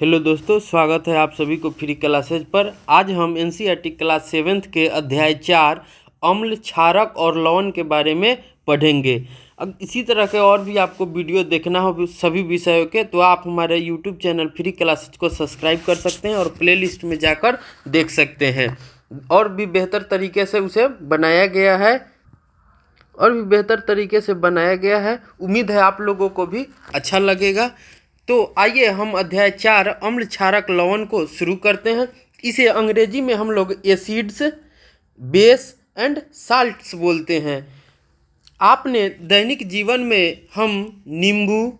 Hello दोस्तों, स्वागत है आप सभी को फ्री क्लासेज पर। आज हम एनसीईआरटी क्लास 7th के अध्याय 4 अम्ल, क्षारक और लवण के बारे में पढ़ेंगे। अब इसी तरह के और भी आपको वीडियो देखना हो सभी विषयों के, तो आप हमारे यूट्यूब चैनल फ्री क्लासेज को सब्सक्राइब कर सकते हैं और प्लेलिस्ट में जाकर देख सकते हैं। और भी बेहतर तरीके से उसे बनाया गया है। उम्मीद है आप लोगों को भी अच्छा लगेगा। तो आइए हम अध्याय 4 अम्ल, क्षारक, लवण को शुरू करते हैं। इसे अंग्रेजी में हम लोग एसिड्स, बेस एंड साल्ट्स बोलते हैं। आपने दैनिक जीवन में हम नींबू,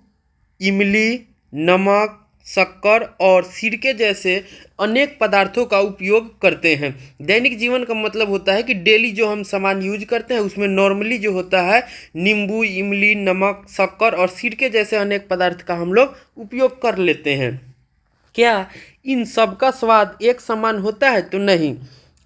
इमली, नमक, शक्कर और सिरके जैसे अनेक पदार्थों का उपयोग करते हैं। दैनिक जीवन का मतलब होता है कि डेली जो हम सामान यूज करते हैं उसमें नॉर्मली जो होता है नींबू, इमली, नमक, शक्कर और सिरके जैसे अनेक पदार्थ का हम लोग उपयोग कर लेते हैं। क्या इन सब का स्वाद एक समान होता है? तो नहीं।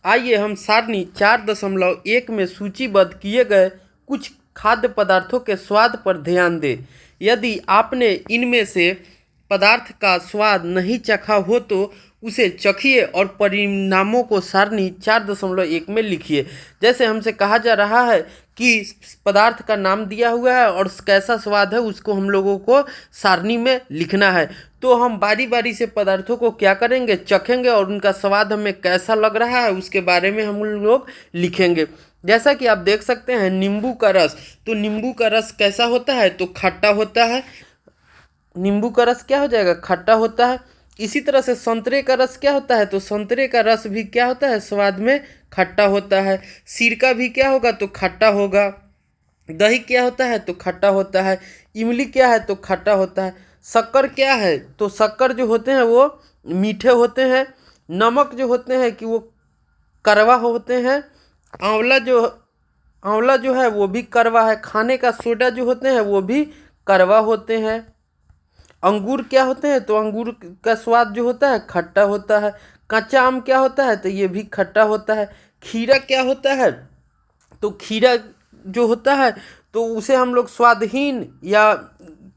आइए हम सारणी 4.1 में सूचीबद्ध किए गए कुछ खाद्य पदार्थों के स्वाद पर ध्यान दें। यदि आपने इनमें से पदार्थ का स्वाद नहीं चखा हो तो उसे चखिए और परिणामों को सारणी 4.1 में लिखिए। जैसे हमसे कहा जा रहा है कि पदार्थ का नाम दिया हुआ है और कैसा स्वाद है उसको हम लोगों को सारणी में लिखना है। तो हम बारी बारी से पदार्थों को क्या करेंगे, चखेंगे और उनका स्वाद हमें कैसा लग रहा है उसके बारे में हम लोग लिखेंगे। जैसा कि आप देख सकते हैं नींबू का रस, तो नींबू का रस कैसा होता है? तो खट्टा होता है। नींबू का रस क्या हो जाएगा? खट्टा होता है। इसी तरह से संतरे का रस क्या होता है? तो संतरे का रस भी क्या होता है? स्वाद में खट्टा होता है। सिरका भी क्या होगा? तो खट्टा होगा। दही क्या होता है? तो खट्टा होता है। इमली क्या है? तो खट्टा होता है। शक्कर क्या है? तो शक्कर जो होते हैं वो मीठे होते हैं। नमक जो होते हैं कि वो कड़वा होते हैं। आंवला जो है वो भी कड़वा है। खाने का सोडा जो होते हैं वो भी कड़वा होते हैं। अंगूर क्या होते हैं? तो अंगूर का स्वाद जो होता है खट्टा होता है। कच्चा आम क्या होता है? तो ये भी खट्टा होता है। खीरा क्या होता है? तो खीरा जो होता है तो उसे हम लोग स्वादहीन या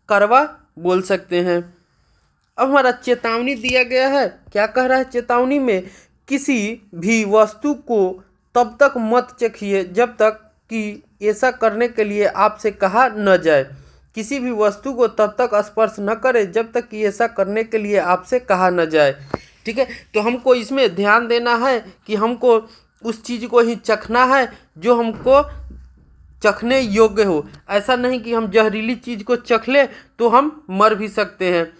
कड़वा बोल सकते हैं। अब हमारा चेतावनी दिया गया है। क्या कह रहा है चेतावनी में? किसी भी वस्तु को तब तक मत चखिए जब तक कि ऐसा करने के लिए आपसे कहा न जाए। किसी भी वस्तु को तब तक स्पर्श न करें जब तक कि ऐसा करने के लिए आपसे कहा न जाए। ठीक है, तो हमको इसमें ध्यान देना है कि हमको उस चीज़ को ही चखना है जो हमको चखने योग्य हो। ऐसा नहीं कि हम जहरीली चीज़ को चख लें तो हम मर भी सकते हैं।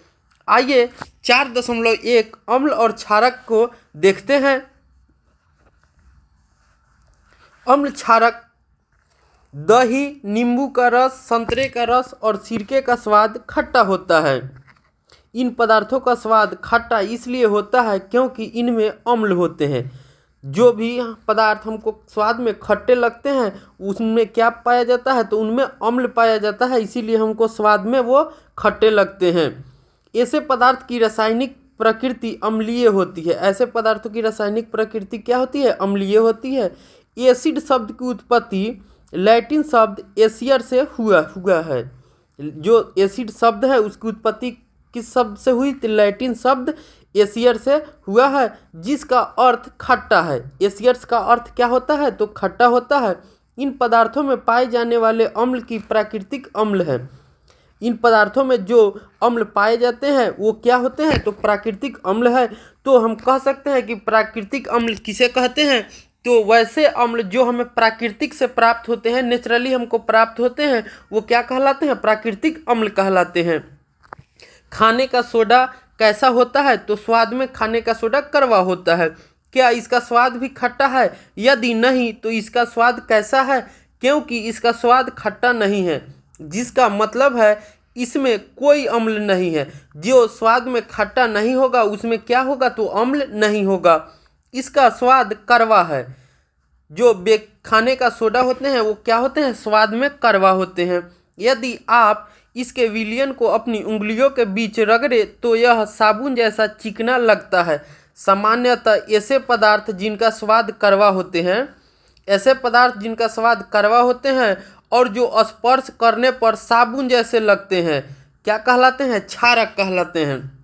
आइए 4.1 अम्ल और क्षारक को देखते हैं। अम्ल, क्षारक दही, नींबू का रस, संतरे का रस और सिरके का स्वाद खट्टा होता है। इन पदार्थों का स्वाद खट्टा इसलिए होता है क्योंकि इनमें अम्ल होते हैं। जो भी पदार्थ हमको स्वाद में खट्टे लगते हैं उसमें क्या पाया जाता है? तो उनमें अम्ल पाया जाता है, इसीलिए हमको स्वाद में वो खट्टे लगते हैं। ऐसे पदार्थ की रासायनिक प्रकृति अम्लीय होती है। ऐसे पदार्थों की रासायनिक प्रकृति क्या होती है? अम्लीय होती है। एसिड शब्द की उत्पत्ति लैटिन शब्द एसियर से हुआ है। जो एसिड शब्द है उसकी उत्पत्ति किस शब्द से हुई? तो लैटिन शब्द एसियर से हुआ है जिसका अर्थ खट्टा है। एसियर्स का अर्थ क्या होता है? तो खट्टा होता है। इन पदार्थों में पाए जाने वाले अम्ल की प्राकृतिक अम्ल है। इन पदार्थों में जो अम्ल पाए जाते हैं वो क्या होते हैं? तो प्राकृतिक अम्ल है। तो हम कह सकते हैं कि प्राकृतिक अम्ल किसे कहते हैं? तो वैसे अम्ल जो हमें प्राकृतिक से प्राप्त होते हैं, नेचुरली हमको प्राप्त होते हैं, वो क्या कहलाते हैं? प्राकृतिक अम्ल कहलाते हैं। खाने का सोडा कैसा होता है? तो स्वाद में खाने का सोडा कड़वा होता है। क्या इसका स्वाद भी खट्टा है? यदि नहीं तो इसका स्वाद कैसा है? क्योंकि इसका स्वाद खट्टा नहीं है, जिसका मतलब है इसमें कोई अम्ल नहीं है। जो स्वाद में खट्टा नहीं होगा उसमें क्या होगा? तो अम्ल नहीं होगा। इसका स्वाद कड़वा है। जो खाने का सोडा होते हैं वो क्या होते हैं? स्वाद में कड़वा होते हैं। यदि आप इसके विलयन को अपनी उंगलियों के बीच रगड़े तो यह साबुन जैसा चिकना लगता है। सामान्यतः ऐसे पदार्थ जिनका स्वाद कड़वा होते हैं और जो स्पर्श करने पर साबुन जैसे लगते हैं क्या कहलाते हैं? क्षारक कहलाते हैं।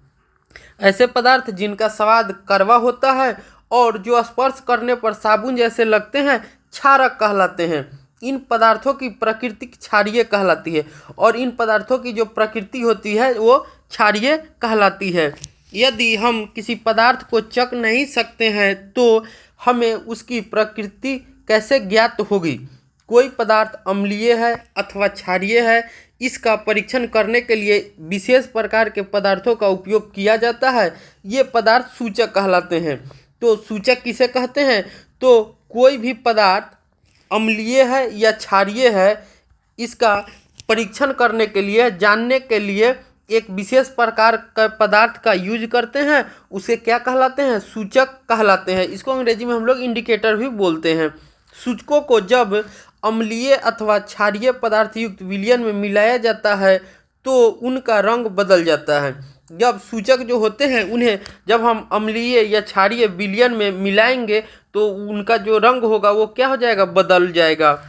ऐसे पदार्थ जिनका स्वाद कड़वा होता है और जो स्पर्श करने पर साबुन जैसे लगते हैं क्षारक कहलाते हैं। इन पदार्थों की प्रकृति क्षारीय कहलाती है और इन पदार्थों की जो प्रकृति होती है वो क्षारीय कहलाती है। यदि हम किसी पदार्थ को चख नहीं सकते हैं तो हमें उसकी प्रकृति कैसे ज्ञात होगी? कोई पदार्थ अम्लीय है अथवा क्षारीय है, इसका परीक्षण करने के लिए विशेष प्रकार के पदार्थों का उपयोग किया जाता है। ये पदार्थ सूचक कहलाते हैं। तो सूचक किसे कहते हैं? तो कोई भी पदार्थ अम्लीय है या क्षारीय है, इसका परीक्षण करने के लिए, जानने के लिए एक विशेष प्रकार का पदार्थ का यूज करते हैं, उसे क्या कहलाते हैं? सूचक कहलाते हैं। इसको अंग्रेजी में हम लोग इंडिकेटर भी बोलते हैं। सूचकों को जब अम्लीय अथवा क्षारीय पदार्थ युक्त विलयन में मिलाया जाता है तो उनका रंग बदल जाता है। जब सूचक जो होते हैं उन्हें जब हम अम्लीय या क्षारीय विलयन में मिलाएंगे तो उनका जो रंग होगा वो क्या हो जाएगा? बदल जाएगा।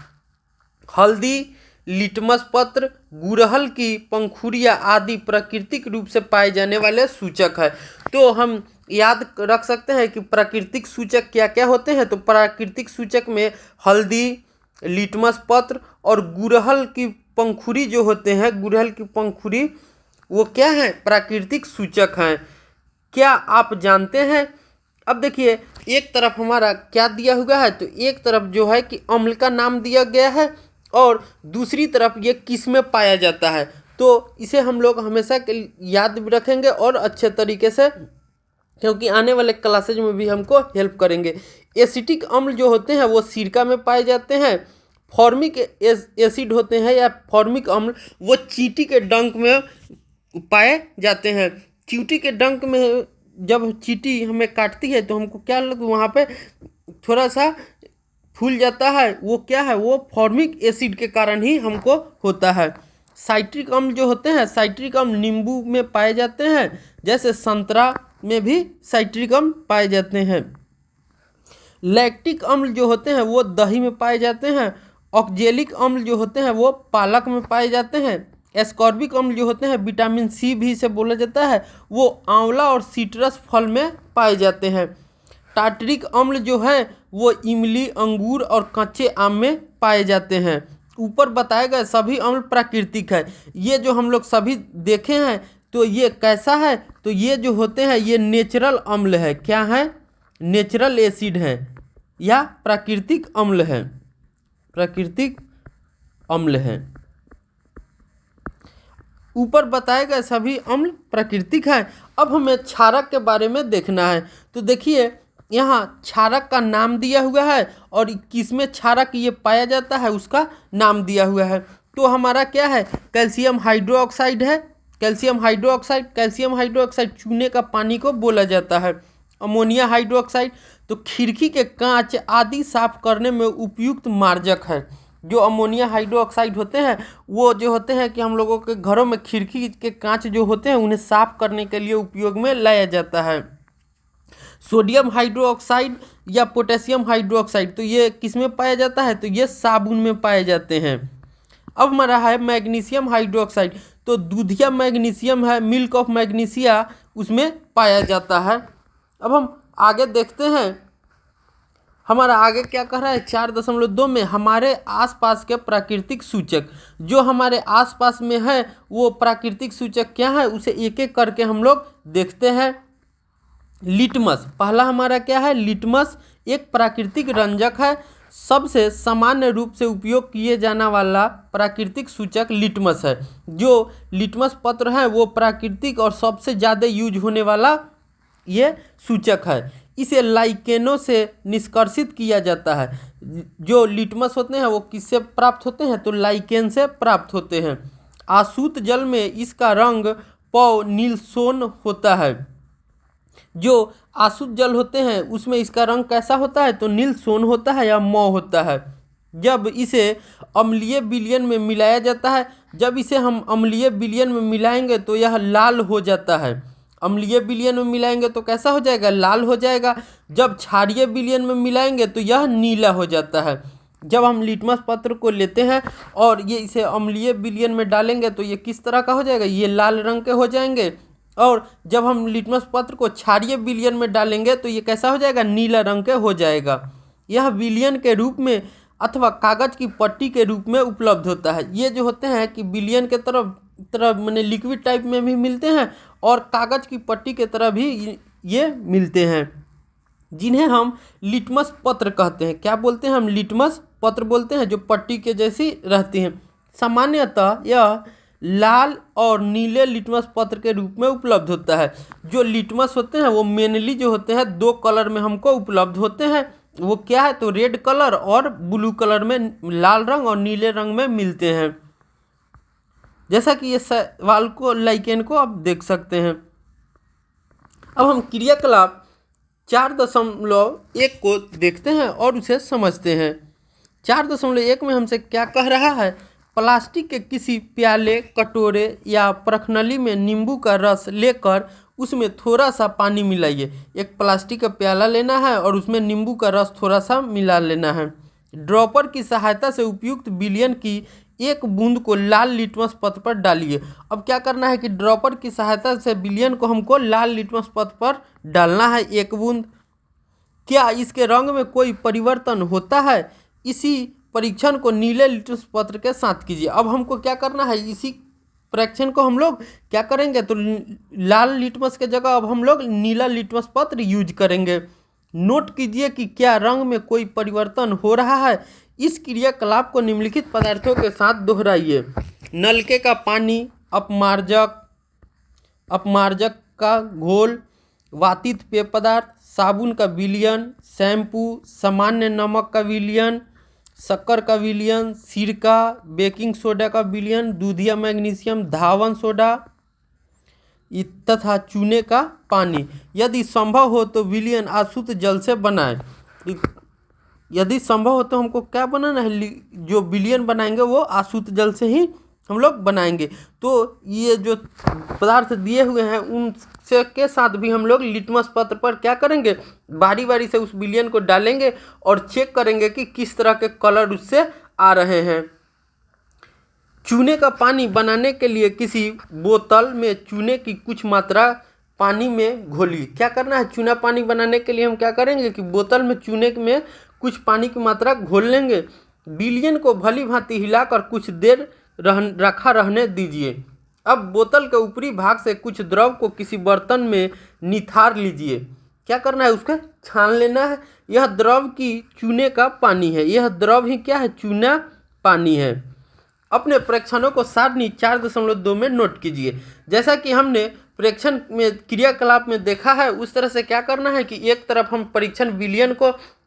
हल्दी, लिटमस पत्र, गुड़हल की पंखुड़ियाँ आदि प्राकृतिक रूप से पाए जाने वाले सूचक है। तो हम याद रख सकते हैं कि प्राकृतिक सूचक क्या क्या होते हैं। तो प्राकृतिक सूचक में हल्दी, लिटमस पत्र और गुड़हल की पंखुड़ी जो होते हैं, गुड़हल की पंखुड़ी वो क्या है? प्राकृतिक सूचक हैं। क्या आप जानते हैं? अब देखिए, एक तरफ हमारा क्या दिया हुआ है, तो एक तरफ जो है कि अम्ल का नाम दिया गया है और दूसरी तरफ ये किस में पाया जाता है। तो इसे हम लोग हमेशा के याद भी रखेंगे और अच्छे तरीके से, क्योंकि आने वाले क्लासेज में भी हमको हेल्प करेंगे। एसिटिक अम्ल जो होते हैं वो सिरका में पाए जाते हैं। फॉर्मिक एसिड होते हैं या फॉर्मिक अम्ल वो चींटी के डंक में पाए जाते हैं। चींटी के डंक में जब चींटी हमें काटती है तो हमको क्या लगता है? वहाँ पे थोड़ा सा फूल जाता है, वो क्या है? वो फॉर्मिक एसिड के कारण ही हमको होता है। साइट्रिक अम्ल जो होते हैं, साइट्रिक अम्ल नींबू में पाए जाते हैं, जैसे संतरा में भी साइट्रिक अम्ल पाए जाते हैं। लैक्टिक अम्ल जो होते हैं वो दही में पाए जाते हैं। ऑक्जेलिक अम्ल जो होते हैं वो पालक में पाए जाते हैं। एस्कॉर्बिक अम्ल जो होते हैं, विटामिन सी भी इसे बोला जाता है, वो आंवला और सिट्रस फल में पाए जाते हैं। टार्टरिक अम्ल जो है वो इमली, अंगूर और कच्चे आम में पाए जाते हैं। ऊपर बताए गए सभी अम्ल प्राकृतिक है। ये जो हम लोग सभी देखे हैं तो ये कैसा है? तो ये जो होते हैं ये नेचुरल अम्ल है। क्या है? नेचुरल एसिड है या प्राकृतिक अम्ल है। प्राकृतिक अम्ल है। ऊपर बताए गए सभी अम्ल प्राकृतिक हैं। अब हमें क्षारक के बारे में देखना है। तो देखिए, यहाँ क्षारक का नाम दिया हुआ है और किसमें क्षारक ये पाया जाता है उसका नाम दिया हुआ है। तो हमारा क्या है? कैल्शियम हाइड्रोक्साइड है। कैल्शियम हाइड्रोक्साइड, कैल्शियम हाइड्रोक्साइड चूने का पानी को बोला जाता है। अमोनिया हाइड्रोक्साइड तो खिड़की के कांच आदि साफ करने में उपयुक्त मार्जक है। जो अमोनिया हाइड्रोक्साइड होते हैं वो जो होते हैं कि हम लोगों के घरों में खिड़की के कांच जो होते हैं उन्हें साफ करने के लिए उपयोग में लाया जाता है। सोडियम हाइड्रोक्साइड या पोटेशियम हाइड्रोक्साइड तो ये किस में पाया जाता है? तो ये साबुन में पाए जाते हैं। अब हमारा है मैग्नीशियम हाइड्रोक्साइड, तो दूधिया मैग्नीशियम है, मिल्क ऑफ मैग्नीशिया, उसमें पाया जाता है। अब हम आगे देखते हैं, हमारा आगे क्या कह रहा है? 4.2 में हमारे आसपास के प्राकृतिक सूचक, जो हमारे आसपास में है वो प्राकृतिक सूचक क्या है उसे एक एक करके हम लोग देखते हैं। लिटमस, पहला हमारा क्या है? लिटमस एक प्राकृतिक रंजक है। सबसे सामान्य रूप से उपयोग किए जाने वाला प्राकृतिक सूचक लिटमस है। जो लिटमस पत्र है वो प्राकृतिक और सबसे ज़्यादा यूज होने वाला ये सूचक है। इसे लाइकेनों से निष्कर्षित किया जाता है। जो लिटमस होते हैं वो किससे प्राप्त होते हैं? तो लाइकेन से प्राप्त होते हैं। आसूत जल में इसका रंग पौ नीलसोन होता है। जो आसूत जल होते हैं उसमें इसका रंग कैसा होता है? तो नीलसोन होता है या मौ होता है। जब इसे अम्लीय विलयन में मिलाया जाता है, जब इसे हम अम्लीय विलयन में मिलाएंगे तो यह लाल हो जाता है। अम्लीय विलयन में मिलाएंगे तो कैसा हो जाएगा? लाल हो जाएगा। जब क्षारीय विलयन में मिलाएंगे तो यह नीला हो जाता है। जब हम लिटमस पत्र को लेते हैं और ये इसे अम्लीय विलयन में डालेंगे तो ये किस तरह का हो जाएगा? ये लाल रंग के हो जाएंगे। और जब हम लिटमस पत्र को क्षारीय विलयन में डालेंगे तो ये कैसा हो जाएगा, नीला रंग के हो जाएगा। यह विलयन के रूप में अथवा कागज की पट्टी के रूप में उपलब्ध होता है। ये जो होते हैं कि विलयन के तरह मैंने लिक्विड टाइप में भी मिलते हैं और कागज की पट्टी के तरह भी ये मिलते हैं, जिन्हें हम लिटमस पत्र कहते हैं। क्या बोलते हैं हम, लिटमस पत्र बोलते हैं, जो पट्टी के जैसी रहती हैं। सामान्यतः यह लाल और नीले लिटमस पत्र के रूप में उपलब्ध होता है। जो लिटमस होते हैं वो मेनली जो होते हैं 2 कलर में हमको उपलब्ध होते हैं। वो क्या है, तो रेड कलर और ब्लू कलर में, लाल रंग और नीले रंग में मिलते हैं। जैसा कि ये सवाल को लाइकेन को आप देख सकते हैं। अब हम क्रियाकलाप 4.1 को देखते हैं और उसे समझते हैं। 4.1 में हमसे क्या कह रहा है, प्लास्टिक के किसी प्याले, कटोरे या प्रखनली में नींबू का रस लेकर उसमें थोड़ा सा पानी मिलाइए। एक प्लास्टिक का प्याला लेना है और उसमें नींबू का रस थोड़ा सा मिला लेना है। ड्रॉपर की सहायता से उपयुक्त विलयन की एक बूंद को लाल लिटमस पत्र पर डालिए। अब क्या करना है कि ड्रॉपर की सहायता से विलयन को हमको लाल लिटमस पत्र पर डालना है, 1 बूंद। क्या इसके रंग में कोई परिवर्तन होता है? इसी परीक्षण को नीले लिटमस पत्र के साथ कीजिए। अब हमको क्या करना है, इसी परीक्षण को हम लोग क्या करेंगे, तो लाल लिटमस के जगह अब हम लोग नीला लिटमस पत्र यूज करेंगे। नोट कीजिए कि क्या रंग में कोई परिवर्तन हो रहा है। इस क्रियाकलाप को निम्नलिखित पदार्थों के साथ दोहराइए। नलके का पानी, अपमार्जक का घोल, वातित पेय पदार्थ, साबुन का विलयन, शैम्पू, सामान्य नमक का विलयन, शक्कर का विलयन, सिरका, बेकिंग सोडा का विलयन, दूधिया मैग्नीशियम, धावन सोडा तथा चूने का पानी। यदि संभव हो तो विलयन अशुद्ध जल से बनाएं। यदि संभव हो तो हमको क्या बनाना है, जो विलयन बनाएंगे वो अशुद्ध जल से ही हम लोग बनाएंगे। तो ये जो पदार्थ दिए हुए हैं उनसे के साथ भी हम लोग लिटमस पत्र पर क्या करेंगे, बारी बारी से उस विलयन को डालेंगे और चेक करेंगे कि किस तरह के कलर उससे आ रहे हैं। चूने का पानी बनाने के लिए किसी बोतल में चूने की कुछ मात्रा पानी में घोलिए। क्या करना है, चूना पानी बनाने के लिए हम क्या करेंगे कि बोतल में चूने में कुछ पानी की मात्रा घोल लेंगे। विलयन को भली भांति हिलाकर कुछ देर रखा रहने दीजिए। अब बोतल के ऊपरी भाग से कुछ द्रव को किसी बर्तन में निथार लीजिए। क्या करना है, उसका छान लेना है। यह द्रव की चूने का पानी है। यह द्रव ही क्या है, चूना पानी है। अपने परीक्षणों को सारणी 4.2 में नोट कीजिए। जैसा कि हमने परीक्षण में क्रियाकलाप में देखा है उस तरह से क्या करना है कि एक तरफ हम परीक्षण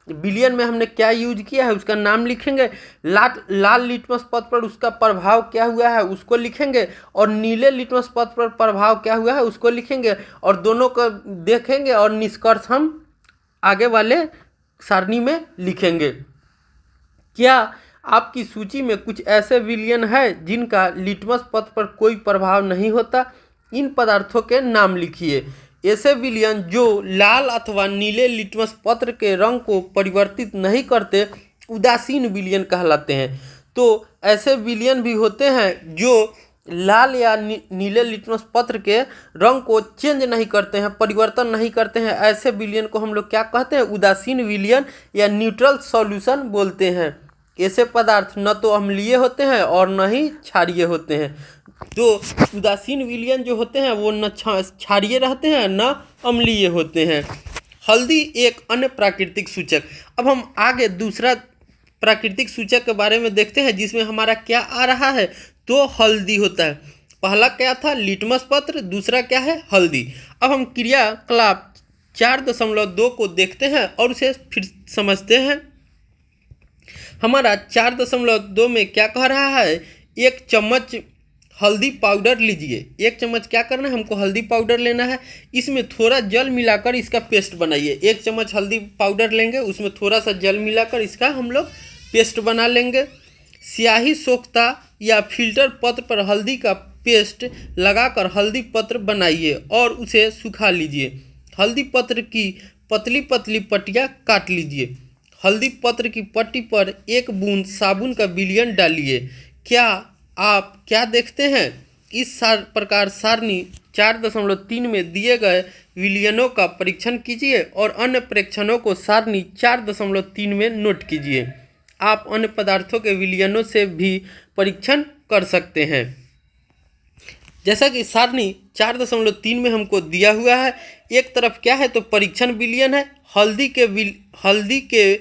विलयन में हमने क्या यूज किया है उसका नाम लिखेंगे, लाल लिटमस पत्र पर उसका प्रभाव क्या हुआ है उसको लिखेंगे, और नीले लिटमस पत्र पर प्रभाव क्या हुआ है उसको लिखेंगे, और दोनों को देखेंगे और निष्कर्ष हम आगे वाले सारणी में लिखेंगे। क्या आपकी सूची में कुछ ऐसे विलयन है जिनका लिटमस पत्र पर कोई प्रभाव नहीं होता? इन पदार्थों के नाम लिखिए। ऐसे विलयन जो लाल अथवा नीले लिटमस पत्र के रंग को परिवर्तित नहीं करते उदासीन विलयन कहलाते हैं। तो ऐसे विलयन भी होते हैं जो लाल या नीले लिटमस पत्र के रंग को चेंज नहीं करते हैं, परिवर्तन नहीं करते हैं। ऐसे विलयन को हम लोग क्या कहते हैं, उदासीन विलयन या न्यूट्रल सॉल्यूशन बोलते हैं। ऐसे पदार्थ न तो अम्लीय होते हैं और न ही क्षारीय होते हैं। तो उदासीन विलयन जो होते हैं वो न क्षारीय रहते हैं न अम्लीय होते हैं। हल्दी एक अन्य प्राकृतिक सूचक। अब हम आगे दूसरा प्राकृतिक सूचक के बारे में देखते हैं जिसमें हमारा क्या आ रहा है, तो हल्दी होता है। पहला क्या था, लिटमस पत्र, दूसरा क्या है, हल्दी। अब हम क्रियाकलाप 4.2 को देखते हैं और उसे फिर समझते हैं। हमारा 4.2 में क्या कह रहा है, 1 चम्मच हल्दी पाउडर लीजिए। 1 चम्मच क्या करना है, हमको हल्दी पाउडर लेना है। इसमें थोड़ा जल मिलाकर इसका पेस्ट बनाइए। 1 चम्मच हल्दी पाउडर लेंगे, उसमें थोड़ा सा जल मिलाकर इसका हम लोग पेस्ट बना लेंगे। स्याही सोखता या फिल्टर पत्र पर हल्दी का पेस्ट लगाकर हल्दी पत्र बनाइए और उसे सुखा लीजिए। हल्दी पत्र की पतली पतली पट्टियाँ काट लीजिए। हल्दी पत्र की पट्टी पर 1 बूंद साबुन का विलयन डालिए। क्या आप क्या देखते हैं, इस प्रकार सारणी 4.3 में दिए गए विलयनों का परीक्षण कीजिए और अन्य प्रेक्षणों को सारणी 4.3 में नोट कीजिए। आप अन्य पदार्थों के विलयनों से भी परीक्षण कर सकते हैं। जैसा कि सारणी 4.3 में हमको दिया हुआ है, एक तरफ क्या है तो परीक्षण विलयन है, हल्दी के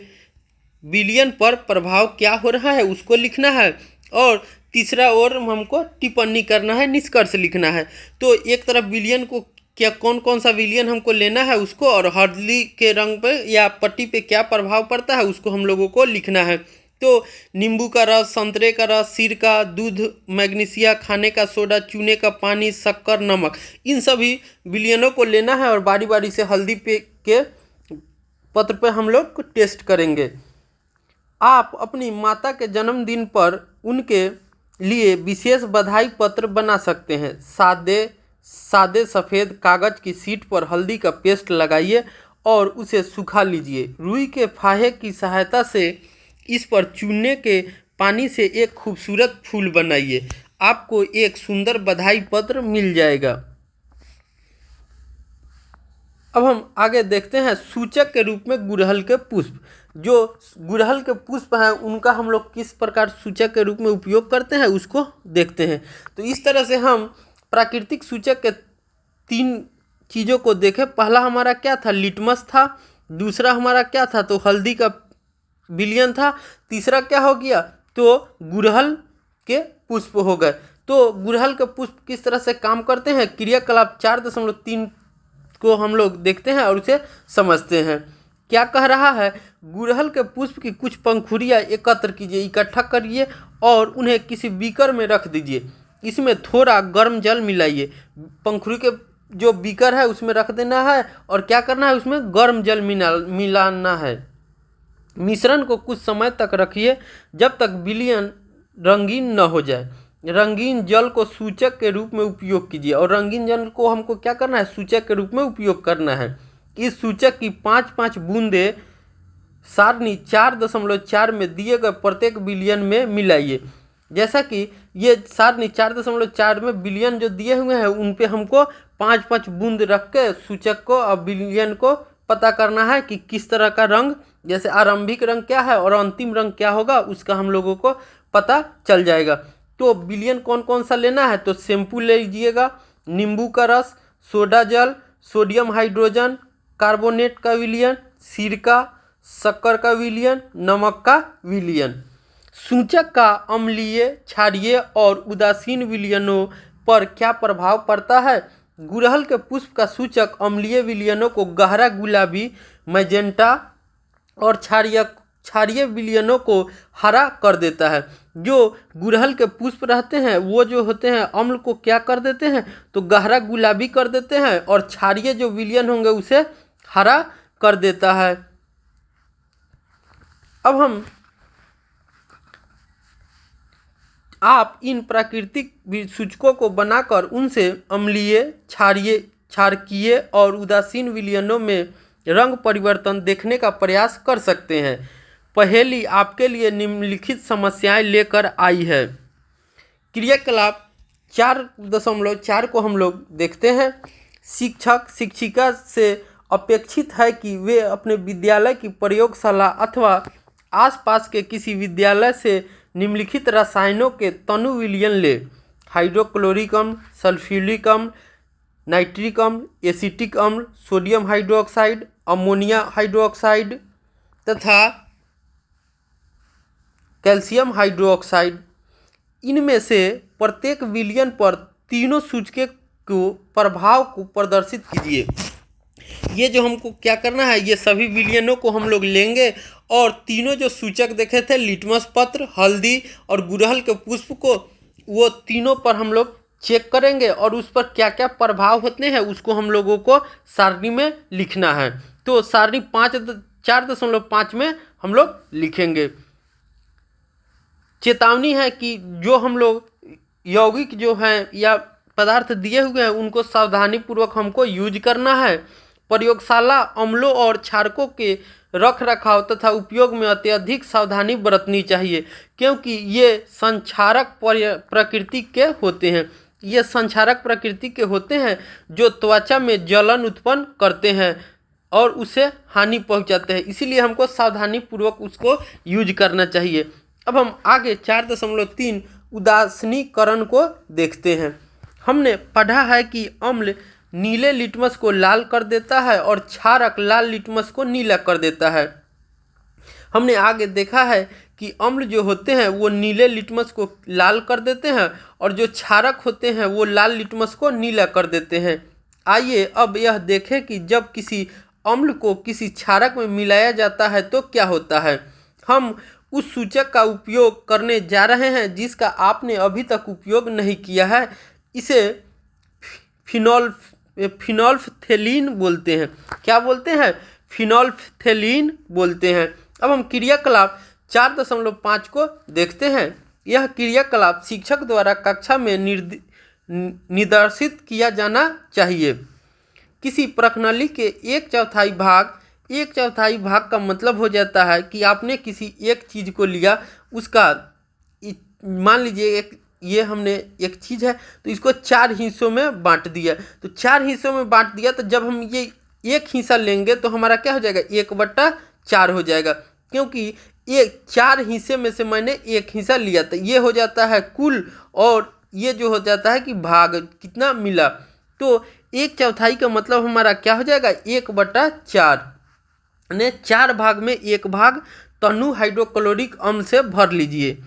विलयन पर प्रभाव क्या हो रहा है उसको लिखना है, और तीसरा ओर हमको टिप्पणी करना है, निष्कर्ष लिखना है। तो एक तरफ विलयन को क्या कौन कौन सा विलयन हमको लेना है उसको, और हल्दी के रंग पे या पट्टी पे क्या प्रभाव पड़ता है उसको हम लोगों को लिखना है। तो नींबू का रस, संतरे का रस, सिरका, दूध, मैग्नीशिया, खाने का सोडा, चूने का पानी, शक्कर, नमक, इन सभी विलयनों को लेना है और बारी बारी से हल्दी पे के पत्र पे हम लोग टेस्ट करेंगे। आप अपनी माता के जन्मदिन पर उनके लिए विशेष बधाई पत्र बना सकते हैं। सादे सफ़ेद कागज़ की शीट पर हल्दी का पेस्ट लगाइए और उसे सुखा लीजिए। रुई के फाहे की सहायता से इस पर चूने के पानी से एक खूबसूरत फूल बनाइए। आपको एक सुंदर बधाई पत्र मिल जाएगा। अब हम आगे देखते हैं सूचक के रूप में गुड़हल के पुष्प। जो गुड़हल के पुष्प हैं उनका हम लोग किस प्रकार सूचक के रूप में उपयोग करते हैं उसको देखते हैं। तो इस तरह से हम प्राकृतिक सूचक के 3 चीज़ों को देखें। पहला हमारा क्या था, लिटमस था। दूसरा हमारा क्या था तो हल्दी का विलयन था। तीसरा क्या हो गया तो गुड़हल के पुष्प हो गए। तो गुड़हल के पुष्प किस तरह से काम करते हैं, क्रियाकलाप 4.3 को हम लोग देखते हैं और उसे समझते हैं। क्या कह रहा है, गुड़हल के पुष्प की कुछ पंखुड़ियाँ एकत्र कीजिए, इकट्ठा करिए और उन्हें किसी बीकर में रख दीजिए। इसमें थोड़ा गर्म जल मिलाइए। पंखुड़ी के जो बीकर है उसमें रख देना है और क्या करना है, उसमें गर्म जल मिलाना है। मिश्रण को कुछ समय तक रखिए जब तक विलयन रंगीन न हो जाए। रंगीन जल को सूचक के रूप में उपयोग कीजिए, और रंगीन जल को हमको क्या करना है, सूचक के रूप में उपयोग करना है। इस सूचक की 5-5 बूंदें सारणी 4.4 में दिए गए प्रत्येक विलयन में मिलाइए। जैसा कि ये सारणी 4.4 में विलयन जो दिए हुए हैं उन पे हमको 5-5 बूंद रख के सूचक को और विलयन को पता करना है कि किस तरह का रंग, जैसे आरंभिक रंग क्या है और अंतिम रंग क्या होगा, उसका हम लोगों को पता चल जाएगा। तो विलयन कौन कौन सा लेना है तो शैम्पू ले लीजिएगा, नींबू का रस, सोडा जल, सोडियम हाइड्रोजन कार्बोनेट का विलयन, सिरका, शक्कर का विलयन, नमक का विलयन। सूचक का अम्लीय, क्षारीय और उदासीन विलयनों पर क्या प्रभाव पड़ता है। गुड़हल के पुष्प का सूचक अम्लीय विलयनों को गहरा गुलाबी, मैजेंटा और क्षारीय विलयनों को हरा कर देता है। जो गुड़हल के पुष्प रहते हैं वो जो होते हैं अम्ल को क्या कर देते हैं तो गहरा गुलाबी कर देते हैं, और क्षारीय जो विलयन होंगे उसे हरा कर देता है। अब आप इन प्राकृतिक सूचकों को बनाकर उनसे अम्लीय, क्षारकीय और उदासीन विलयनों में रंग परिवर्तन देखने का प्रयास कर सकते हैं। पहेली आपके लिए निम्नलिखित समस्याएं लेकर आई है। क्रियाकलाप 4.4 को हम लोग देखते हैं। शिक्षक शिक्षिका से अपेक्षित है कि वे अपने विद्यालय की प्रयोगशाला अथवा आसपास के किसी विद्यालय से निम्नलिखित रसायनों के तनु विलयन ले: हाइड्रोक्लोरिक अम्ल, सल्फ्यूरिक अम्ल, नाइट्रिक अम्ल, एसिटिक अम्ल, सोडियम हाइड्रोक्साइड, अमोनिया हाइड्रोक्साइड तथा कैल्शियम हाइड्रोक्साइड। इनमें से प्रत्येक विलयन पर तीनों सूचकों को प्रभाव को प्रदर्शित कीजिए। ये जो हमको क्या करना है, ये सभी विलयनों को हम लोग लेंगे और तीनों जो सूचक देखे थे, लिटमस पत्र, हल्दी और गुड़हल के पुष्प को, वो तीनों पर हम लोग चेक करेंगे और उस पर क्या क्या प्रभाव होते हैं उसको हम लोगों को सारणी में लिखना है। तो सारणी 4.5 में हम लोग लिखेंगे। चेतावनी है कि जो हम लोग यौगिक जो हैं या पदार्थ दिए हुए हैं उनको सावधानी पूर्वक हमको यूज करना है। प्रयोगशाला अम्लों और क्षारकों के रख रखाव तथा उपयोग में अत्यधिक सावधानी बरतनी चाहिए, क्योंकि ये संक्षारक प्रकृति के होते हैं। ये संक्षारक प्रकृति के होते हैं जो त्वचा में जलन उत्पन्न करते हैं और उसे हानि पहुंचाते हैं, इसीलिए हमको सावधानी पूर्वक उसको यूज करना चाहिए। अब हम आगे 4.3 उदासीनीकरण को देखते हैं। हमने पढ़ा है कि अम्ल नीले लिटमस को लाल कर देता है और क्षारक लाल लिटमस को नीला कर देता है। हमने आगे देखा है कि अम्ल जो होते हैं वो नीले लिटमस को लाल कर देते हैं और जो क्षारक होते हैं वो लाल लिटमस को नीला कर देते हैं। आइए अब यह देखें कि जब किसी अम्ल को किसी क्षारक में मिलाया जाता है तो क्या होता है। हम उस सूचक का उपयोग करने जा रहे हैं जिसका आपने अभी तक उपयोग नहीं किया है। इसे फिनोल्फथेलीन बोलते हैं। क्या बोलते हैं? फिनोल्फथेलीन बोलते हैं। अब हम क्रियाकलाप 4.5 को देखते हैं। यह क्रियाकलाप शिक्षक द्वारा कक्षा में निर्देशित किया जाना चाहिए। किसी प्रश्नावली के 1/4 भाग का मतलब हो जाता है कि आपने किसी एक चीज़ को लिया, उसका मान लीजिए ये हमने एक चीज़ है तो इसको 4 हिस्सों में बांट दिया। तो 4 हिस्सों में बांट दिया तो जब हम ये एक हिस्सा लेंगे तो हमारा क्या हो जाएगा? 1/4 हो जाएगा, क्योंकि ये 4 हिस्से में से मैंने एक हिस्सा लिया था। ये हो जाता है कुल और ये जो हो जाता है कि भाग कितना मिला। तो 1/4 का मतलब हमारा क्या हो जाएगा? 1/4 ने 4 भाग में 1 भाग तनु हाइड्रोक्लोरिक अम्ल से भर लीजिए।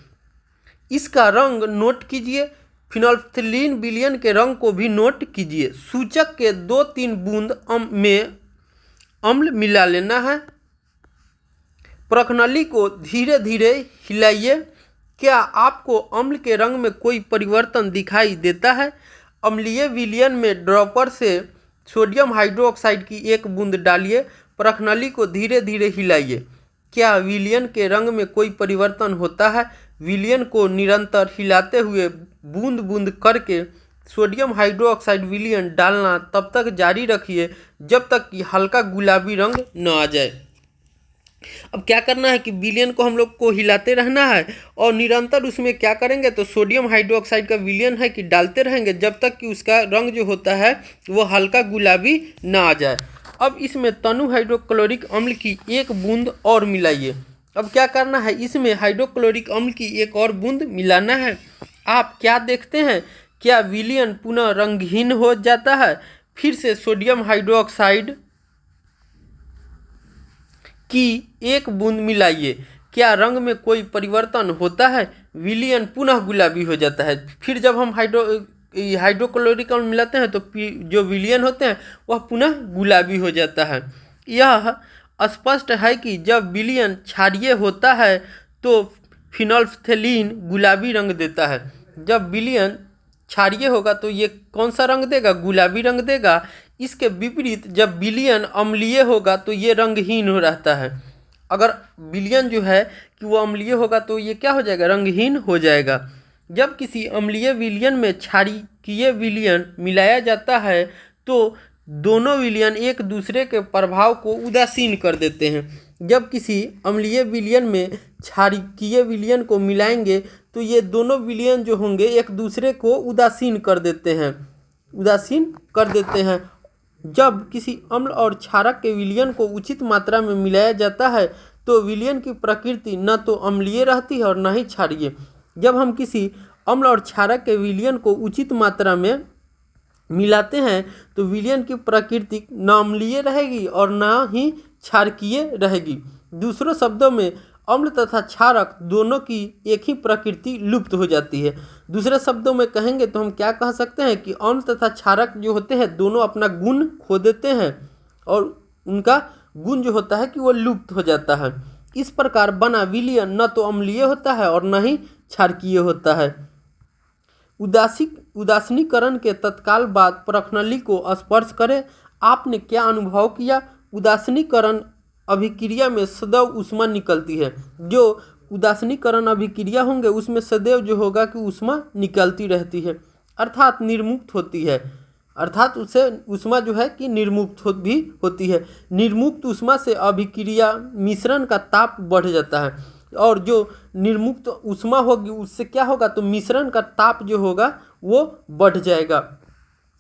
इसका रंग नोट कीजिए। फिनोल्फथेलीन विलयन के रंग को भी नोट कीजिए। सूचक के 2-3 बूंद में अम्ल मिला लेना है। प्रश्नावली को धीरे धीरे हिलाइए। क्या आपको अम्ल के रंग में कोई परिवर्तन दिखाई देता है? अम्लीय विलयन में ड्रॉपर से सोडियम हाइड्रोक्साइड की 1 बूंद डालिए। प्रश्नावली को धीरे धीरे हिलाइए। क्या विलयन के रंग में कोई परिवर्तन होता है? विलयन को निरंतर हिलाते हुए बूंद बूंद करके सोडियम हाइड्रोक्साइड विलयन डालना तब तक जारी रखिए जब तक कि हल्का गुलाबी रंग न आ जाए। अब क्या करना है कि विलयन को हम लोग को हिलाते रहना है और निरंतर उसमें क्या करेंगे तो सोडियम हाइड्रोक्साइड का विलयन है कि डालते रहेंगे जब तक कि उसका रंग जो होता है वो हल्का गुलाबी ना आ जाए। अब इसमें तनु हाइड्रोक्लोरिक अम्ल की 1 बूंद और मिलाइए। अब क्या करना है, इसमें हाइड्रोक्लोरिक अम्ल की 1 और बूंद मिलाना है। आप क्या देखते हैं? क्या विलयन पुनः रंगहीन हो जाता है? फिर से सोडियम हाइड्रोक्साइड की 1 बूंद मिलाइए। क्या रंग में कोई परिवर्तन होता है? विलयन पुनः गुलाबी हो जाता है। फिर जब हम हाइड्रोक्लोरिक अम्ल मिलाते हैं तो जो विलयन होते हैं वह पुनः गुलाबी हो जाता है। यह स्पष्ट है कि जब विलयन क्षारीय होता है तो फिनोल्फथेलीन गुलाबी रंग देता है। जब विलयन क्षारीय होगा तो ये कौन सा रंग देगा? गुलाबी रंग देगा। इसके विपरीत जब विलयन अम्लीय होगा तो ये रंगहीन हो रहता है। अगर विलयन जो है कि वो अम्लीय होगा तो ये क्या हो जाएगा? रंगहीन हो जाएगा। जब किसी अम्लीय विलयन में क्षारीय विलयन मिलाया जाता है तो दोनों विलयन एक दूसरे के प्रभाव को उदासीन कर देते हैं। जब किसी अम्लीय विलयन में क्षारीय विलयन को मिलाएंगे तो ये दोनों विलयन जो होंगे एक दूसरे को उदासीन कर देते हैं। जब किसी अम्ल और क्षारक के विलयन को उचित मात्रा में मिलाया जाता है तो विलयन की प्रकृति न तो अम्लीय रहती है और न ही क्षारीय। जब हम किसी अम्ल और क्षारक के विलयन को उचित मात्रा में मिलाते हैं तो विलयन की प्रकृति न अम्लीय रहेगी और न ही क्षारकीय रहेगी। दूसरों शब्दों में अम्ल तथा क्षारक दोनों की एक ही प्रकृति लुप्त हो जाती है। दूसरे शब्दों में कहेंगे तो हम क्या कह सकते हैं कि अम्ल तथा क्षारक जो होते हैं दोनों अपना गुण खो देते हैं और उनका गुण जो होता है कि वो लुप्त हो जाता है। इस प्रकार बना विलयन न तो अम्लीय होता है और न ही क्षारकीय होता है। उदासीनीकरण के तत्काल बाद प्रश्नावली को स्पर्श करें। आपने क्या अनुभव किया? उदासीनीकरण अभिक्रिया में सदैव ऊष्मा निकलती है। जो उदासीनीकरण अभिक्रिया होंगे उसमें सदैव जो होगा कि ऊष्मा निकलती रहती है, अर्थात निर्मुक्त होती है। अर्थात उससे ऊष्मा जो है कि निर्मुक्त भी होती है। निर्मुक्त ऊष्मा से अभिक्रिया मिश्रण का ताप बढ़ जाता है और जो निर्मुक्त ऊष्मा होगी उससे क्या होगा तो मिश्रण का ताप जो होगा वो बढ़ जाएगा।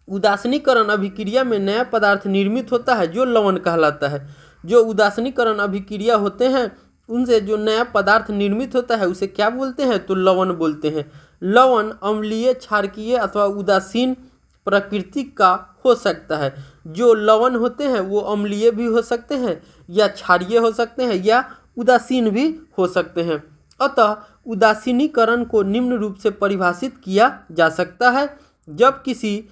उदासीनीकरण अभिक्रिया में नया पदार्थ निर्मित होता है जो लवण कहलाता है। जो उदासीनीकरण अभिक्रिया होते हैं उनसे जो नया पदार्थ निर्मित होता है उसे क्या बोलते हैं, तो लवण बोलते हैं। लवण अम्लीय, क्षारकीय अथवा उदासीन प्रकृति का हो सकता है। जो लवण होते हैं वो अम्लीय भी हो सकते हैं या क्षारीय हो सकते हैं या उदासीन भी हो सकते हैं। अतः उदासीनीकरण को निम्न रूप से परिभाषित किया जा सकता है। जब किसी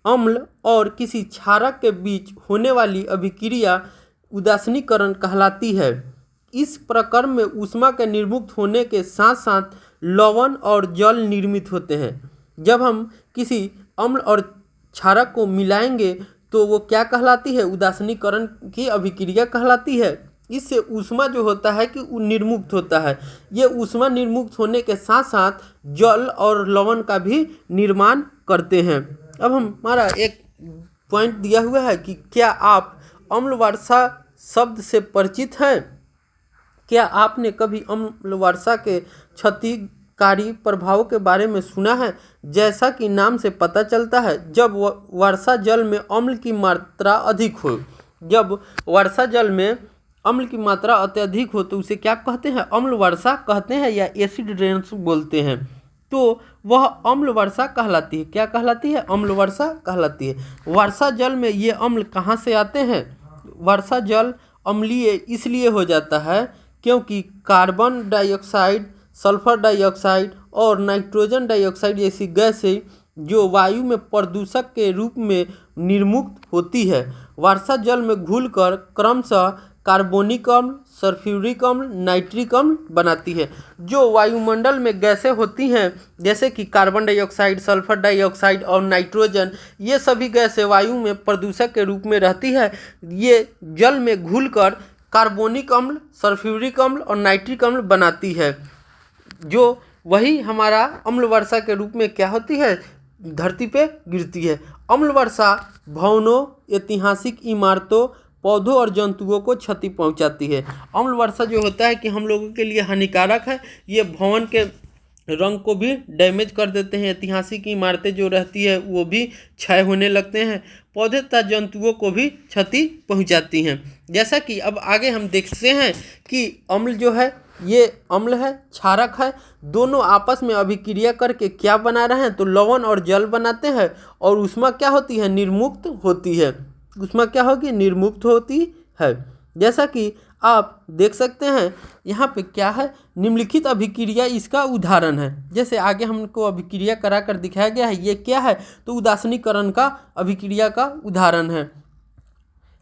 अम्ल और किसी क्षारक के बीच होने वाली अभिक्रिया उदासीनीकरण कहलाती है। इस प्रक्रम में ऊष्मा के निर्मुक्त होने के साथ साथ लवण और जल निर्मित होते हैं। जब हम किसी अम्ल और क्षारक को मिलाएंगे तो वो क्या कहलाती है, उदासीनीकरण की अभिक्रिया कहलाती है। इससे ऊष्मा जो होता है कि वो निर्मुक्त होता है। ये ऊष्मा निर्मुक्त होने के साथ साथ जल और लवण का भी निर्माण करते हैं। अब हमारा एक पॉइंट दिया हुआ है कि क्या आप अम्ल वर्षा शब्द से परिचित हैं। क्या आपने कभी अम्ल वर्षा के क्षतिकारी प्रभाव के बारे में सुना है। जैसा कि नाम से पता चलता है, जब वर्षा जल में अम्ल की मात्रा अधिक हो, जब वर्षा जल में अम्ल की मात्रा अत्यधिक हो तो उसे क्या कहते हैं, अम्ल वर्षा कहते हैं या एसिड रेन्स बोलते हैं। तो वह अम्ल वर्षा कहलाती है। क्या कहलाती है, अम्ल वर्षा कहलाती है। वर्षा जल में ये अम्ल कहाँ से आते हैं। वर्षा जल अम्लीय इसलिए हो जाता है क्योंकि कार्बन डाइऑक्साइड, सल्फर डाइऑक्साइड और नाइट्रोजन डाइऑक्साइड जैसी गैसें जो वायु में प्रदूषक के रूप में निर्मुक्त होती है, वर्षा जल में घुलकर क्रमशः कार्बोनिक अम्ल, सल्फ्यूरिक अम्ल, नाइट्रिक अम्ल बनाती है। जो वायुमंडल में गैसें होती हैं जैसे कि कार्बन डाइऑक्साइड, सल्फर डाइऑक्साइड और नाइट्रोजन, ये सभी गैसें वायु में प्रदूषक के रूप में रहती है। ये जल में घुलकर कार्बोनिक अम्ल, सल्फ्यूरिक अम्ल और नाइट्रिक अम्ल बनाती है, जो वही हमारा अम्ल वर्षा के रूप में क्या होती है, धरती पे गिरती है। अम्ल वर्षा भवनों, ऐतिहासिक इमारतों, पौधों और जंतुओं को क्षति पहुंचाती है। अम्ल वर्षा जो होता है कि हम लोगों के लिए हानिकारक है। ये भवन के रंग को भी डैमेज कर देते हैं। ऐतिहासिक इमारतें जो रहती है वो भी क्षय होने लगते हैं। पौधे तथा जंतुओं को भी क्षति पहुंचाती हैं। जैसा कि अब आगे हम देखते हैं कि अम्ल जो है ये अम्ल है, क्षारक है, दोनों आपस में अभिक्रिया करके क्या बना रहे हैं, तो लवण और जल बनाते हैं और ऊष्मा क्या होती है, निर्मुक्त होती है। ऊष्मा क्या होगी, निर्मुक्त होती है। जैसा कि आप देख सकते हैं यहाँ पे क्या है, निम्नलिखित अभिक्रिया इसका उदाहरण है। जैसे आगे हमको अभिक्रिया करा कर दिखाया गया है, ये क्या है, तो उदासीनीकरण का अभिक्रिया का उदाहरण है।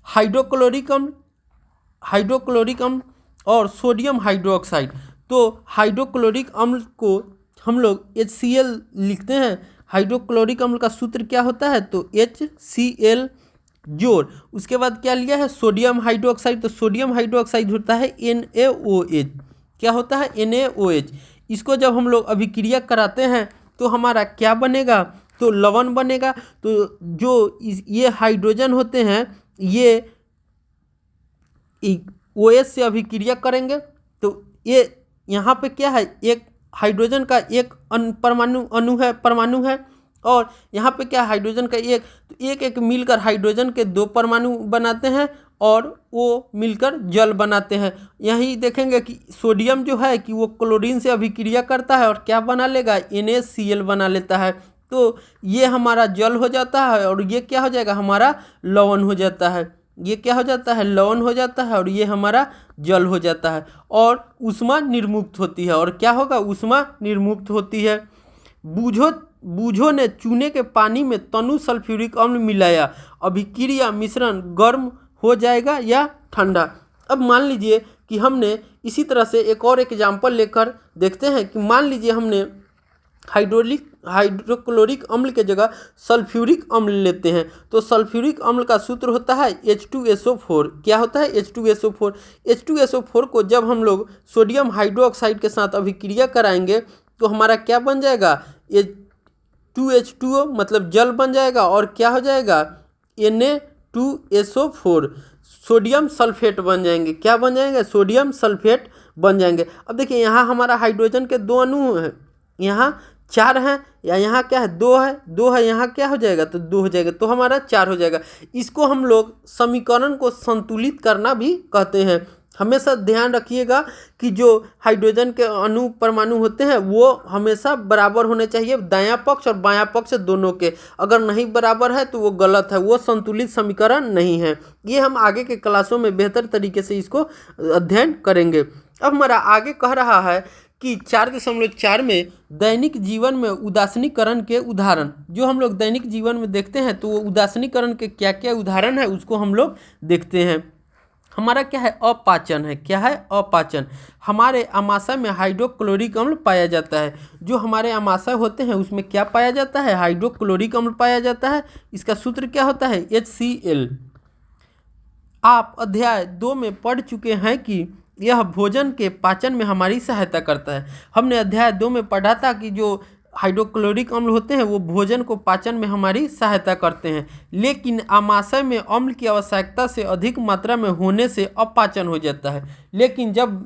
हाइड्रोक्लोरिक अम्ल और सोडियम हाइड्रोक्साइड। तो हाइड्रोक्लोरिक अम्ल को हम लोग HCl लिखते हैं। हाइड्रोक्लोरिक अम्ल का सूत्र क्या होता है, तो HCl जोड़, उसके बाद क्या लिया है, सोडियम हाइड्रोक्साइड। तो सोडियम हाइड्रोक्साइड होता है NaOH। क्या होता है, NaOH। इसको जब हम लोग अभिक्रिया कराते हैं तो हमारा क्या बनेगा, तो लवण बनेगा। तो जो ये हाइड्रोजन होते हैं ये OH से अभिक्रिया करेंगे तो ये यहाँ पे क्या है, एक हाइड्रोजन का एक परमाणु है और यहाँ पे क्या, हाइड्रोजन का एक, तो एक मिलकर हाइड्रोजन के 2 परमाणु बनाते हैं और वो मिलकर जल बनाते हैं। यही देखेंगे कि सोडियम जो है कि वो क्लोरीन से अभिक्रिया करता है और क्या बना लेगा, NaCl बना लेता है। तो ये हमारा जल हो जाता है और ये क्या हो जाएगा, हमारा लवण हो जाता है। ये क्या हो जाता है, लवण हो जाता है और ये हमारा जल हो जाता है और ऊष्मा निर्मुक्त होती है। और क्या होगा, ऊष्मा निर्मुक्त होती है। बूझों ने चूने के पानी में तनु सल्फ्यूरिक अम्ल मिलाया, अभिक्रिया मिश्रण गर्म हो जाएगा या ठंडा। अब मान लीजिए कि हमने इसी तरह से एक और एग्जाम्पल लेकर देखते हैं कि मान लीजिए हमने हाइड्रोक्लोरिक अम्ल के जगह सल्फ्यूरिक अम्ल लेते हैं। तो सल्फ्यूरिक अम्ल का सूत्र होता है H2SO4। क्या होता है, H2SO4। H2SO4 को जब हम लोग सोडियम हाइड्रोक्साइड के साथ अभिक्रिया कराएंगे तो हमारा क्या बन जाएगा, H2H2O मतलब जल बन जाएगा और क्या हो जाएगा, Na2SO4 सोडियम सल्फेट बन जाएंगे। क्या बन जाएंगे, सोडियम सल्फेट बन जाएंगे। अब देखिए यहाँ हमारा हाइड्रोजन के 2 अणु हैं, यहाँ 4 हैं, या यहाँ क्या है 2 है, 2 है, यहाँ क्या हो जाएगा तो 2 हो जाएगा, तो हमारा 4 हो जाएगा। इसको हम लोग समीकरण को संतुलित करना भी कहते हैं। हमेशा ध्यान रखिएगा कि जो हाइड्रोजन के अणु परमाणु होते हैं वो हमेशा बराबर होने चाहिए, दायां पक्ष और बायां पक्ष दोनों के। अगर नहीं बराबर है तो वो गलत है, वो संतुलित समीकरण नहीं है। ये हम आगे के क्लासों में बेहतर तरीके से इसको अध्ययन करेंगे। अब हमारा आगे कह रहा है कि 4.4 में दैनिक जीवन में उदासीनीकरण के उदाहरण, जो हम लोग दैनिक जीवन में देखते हैं तो वो उदासीनीकरण के क्या क्या उदाहरण है उसको हम लोग देखते हैं। हमारा क्या है अपाचन है, क्या है अपाचन। हमारे आमाशय में हाइड्रोक्लोरिक अम्ल पाया जाता है। जो हमारे आमाशय होते हैं उसमें क्या पाया जाता है, हाइड्रोक्लोरिक अम्ल पाया जाता है। इसका सूत्र क्या होता है HCl। आप अध्याय 2 में पढ़ चुके हैं कि यह भोजन के पाचन में हमारी सहायता करता है। हमने अध्याय 2 में पढ़ा था कि जो हाइड्रोक्लोरिक अम्ल होते हैं वो भोजन को पाचन में हमारी सहायता करते हैं, लेकिन आमाशय में अम्ल की आवश्यकता से अधिक मात्रा में होने से अपाचन हो जाता है। लेकिन जब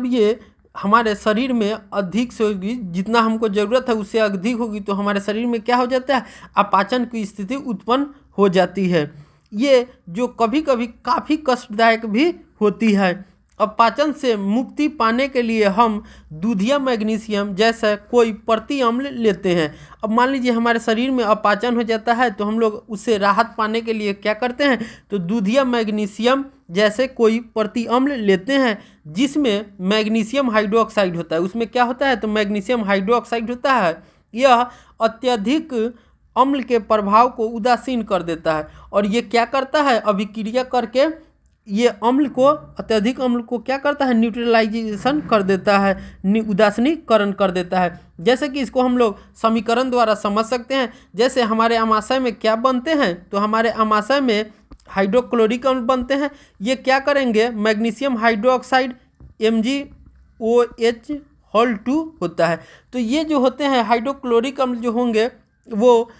ये हमारे शरीर में अधिक से होगी, जितना हमको ज़रूरत है उससे अधिक होगी, तो हमारे शरीर में क्या हो जाता है, अपाचन की स्थिति उत्पन्न हो जाती है। ये जो कभी कभी काफ़ी कष्टदायक भी होती है। अपाचन से मुक्ति पाने के लिए हम दूधिया मैग्नीशियम जैसा कोई प्रति अम्ल लेते हैं। अब मान लीजिए हमारे शरीर में अपाचन हो जाता है तो हम लोग उससे राहत पाने के लिए क्या करते हैं, तो दूधिया मैग्नीशियम जैसे कोई प्रति अम्ल लेते हैं, जिसमें मैग्नीशियम हाइड्रोक्साइड होता है। उसमें क्या होता है, तो मैग्नीशियम हाइड्रोक्साइड होता है। यह अत्यधिक अम्ल के प्रभाव को उदासीन कर देता है, और ये क्या करता है, अभिक्रिया करके ये अत्यधिक अम्ल को क्या करता है, न्यूट्रलाइजेशन कर देता है, उदासीनीकरण कर देता है। जैसे कि इसको हम लोग समीकरण द्वारा समझ सकते हैं। जैसे हमारे आमाशय में क्या बनते हैं, तो हमारे आमाशय में हाइड्रोक्लोरिक अम्ल बनते हैं। ये क्या करेंगे, मैग्नीशियम हाइड्रोक्साइड MgOH2 होता है। तो ये जो होते हैं हाइड्रोक्लोरिक अम्ल जो होंगे वो